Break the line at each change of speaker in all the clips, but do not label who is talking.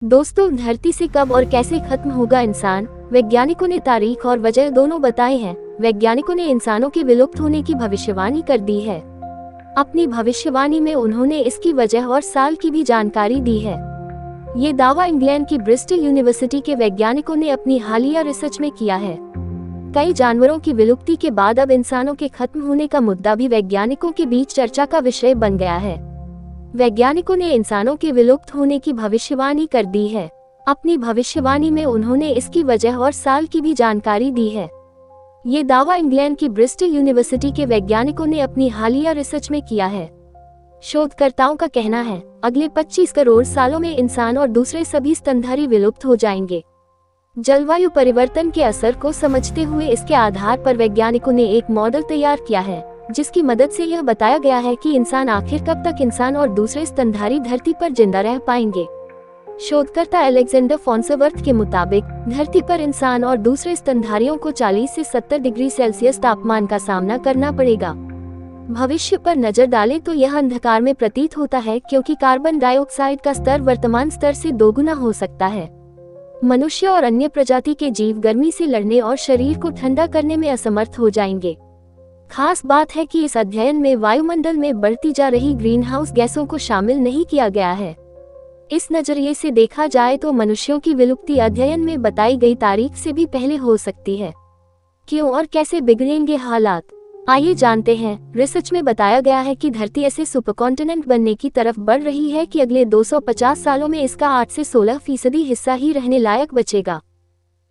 दोस्तों, धरती से कब और कैसे खत्म होगा इंसान? वैज्ञानिकों ने तारीख और वजह दोनों बताए हैं। वैज्ञानिकों ने इंसानों के विलुप्त होने की भविष्यवाणी कर दी है। अपनी भविष्यवाणी में उन्होंने इसकी वजह और साल की भी जानकारी दी है। ये दावा इंग्लैंड की ब्रिस्टल यूनिवर्सिटी के वैज्ञानिकों ने अपनी हालिया रिसर्च में किया है। कई जानवरों की विलुप्ति के बाद अब इंसानों के खत्म होने का मुद्दा भी वैज्ञानिकों के बीच चर्चा का विषय बन गया है। वैज्ञानिकों ने इंसानों के विलुप्त होने की भविष्यवाणी कर दी है। अपनी भविष्यवाणी में उन्होंने इसकी वजह और साल की भी जानकारी दी है। ये दावा इंग्लैंड की ब्रिस्टल यूनिवर्सिटी के वैज्ञानिकों ने अपनी हालिया रिसर्च में किया है। शोधकर्ताओं का कहना है, अगले 25 करोड़ सालों में इंसान और दूसरे सभी स्तनधारी विलुप्त हो जाएंगे। जलवायु परिवर्तन के असर को समझते हुए इसके आधार पर वैज्ञानिकों ने एक मॉडल तैयार किया है, जिसकी मदद से यह बताया गया है कि इंसान आखिर कब तक इंसान और दूसरे स्तनधारी धरती पर जिंदा रह पाएंगे। शोधकर्ता अलेक्जेंडर फॉन्सवर्थ के मुताबिक धरती पर इंसान और दूसरे स्तनधारियों को 40 से 70 डिग्री सेल्सियस तापमान का सामना करना पड़ेगा। भविष्य पर नजर डालें तो यह अंधकार में प्रतीत होता है, क्योंकि कार्बन डाइऑक्साइड का स्तर वर्तमान स्तर से दोगुना हो सकता है। मनुष्य और अन्य प्रजाति के जीव गर्मी से लड़ने और शरीर को ठंडा करने में असमर्थ हो जाएंगे। खास बात है कि इस अध्ययन में वायुमंडल में बढ़ती जा रही ग्रीनहाउस गैसों को शामिल नहीं किया गया है। इस नजरिए से देखा जाए तो मनुष्यों की विलुप्ति अध्ययन में बताई गई तारीख से भी पहले हो सकती है। क्यों और कैसे बिगड़ेंगे हालात, आइए जानते हैं। रिसर्च में बताया गया है कि धरती ऐसे सुपरकॉन्टिनेंट बनने की तरफ बढ़ रही है कि अगले 250 सालों में इसका 8 से 16% हिस्सा ही रहने लायक बचेगा।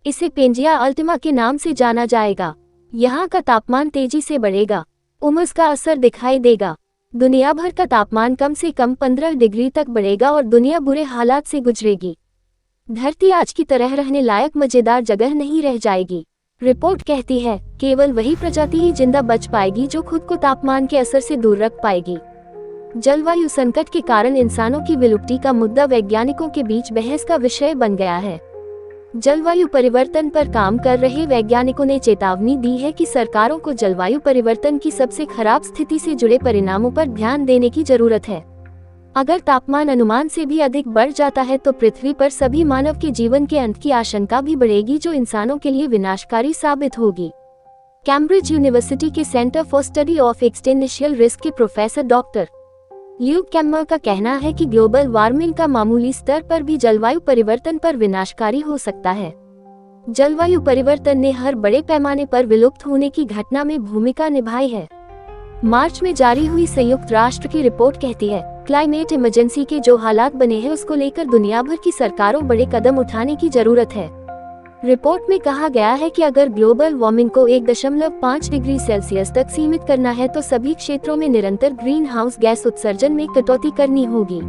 इसे पेंजिया अल्टिमा के नाम से जाना जाएगा। यहाँ का तापमान तेजी से बढ़ेगा, उमस का असर दिखाई देगा। दुनिया भर का तापमान कम से कम 15 डिग्री तक बढ़ेगा और दुनिया बुरे हालात से गुजरेगी। धरती आज की तरह रहने लायक मजेदार जगह नहीं रह जाएगी। रिपोर्ट कहती है, केवल वही प्रजाति ही जिंदा बच पाएगी जो खुद को तापमान के असर से दूर रख पाएगी। जलवायु संकट के कारण इंसानों की विलुप्ति का मुद्दा वैज्ञानिकों के बीच बहस का विषय बन गया है। जलवायु परिवर्तन पर काम कर रहे वैज्ञानिकों ने चेतावनी दी है कि सरकारों को जलवायु परिवर्तन की सबसे खराब स्थिति से जुड़े परिणामों पर ध्यान देने की जरूरत है। अगर तापमान अनुमान से भी अधिक बढ़ जाता है तो पृथ्वी पर सभी मानव के जीवन के अंत की आशंका भी बढ़ेगी, जो इंसानों के लिए विनाशकारी साबित होगी। कैम्ब्रिज यूनिवर्सिटी के centre for study of existential risk के प्रोफेसर डॉक्टर ल्यूक कैम्मर का कहना है कि ग्लोबल वार्मिंग का मामूली स्तर पर भी जलवायु परिवर्तन पर विनाशकारी हो सकता है। जलवायु परिवर्तन ने हर बड़े पैमाने पर विलुप्त होने की घटना में भूमिका निभाई है। मार्च में जारी हुई संयुक्त राष्ट्र की रिपोर्ट कहती है, क्लाइमेट इमरजेंसी के जो हालात बने हैं उसको लेकर दुनिया भर की सरकारों बड़े कदम उठाने की जरूरत है। रिपोर्ट में कहा गया है कि अगर ग्लोबल वार्मिंग को 1.5 डिग्री सेल्सियस तक सीमित करना है तो सभी क्षेत्रों में निरंतर ग्रीन हाउस गैस उत्सर्जन में कटौती करनी होगी।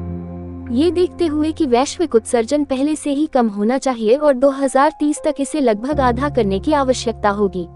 ये देखते हुए कि वैश्विक उत्सर्जन पहले से ही कम होना चाहिए और 2030 तक इसे लगभग आधा करने की आवश्यकता होगी।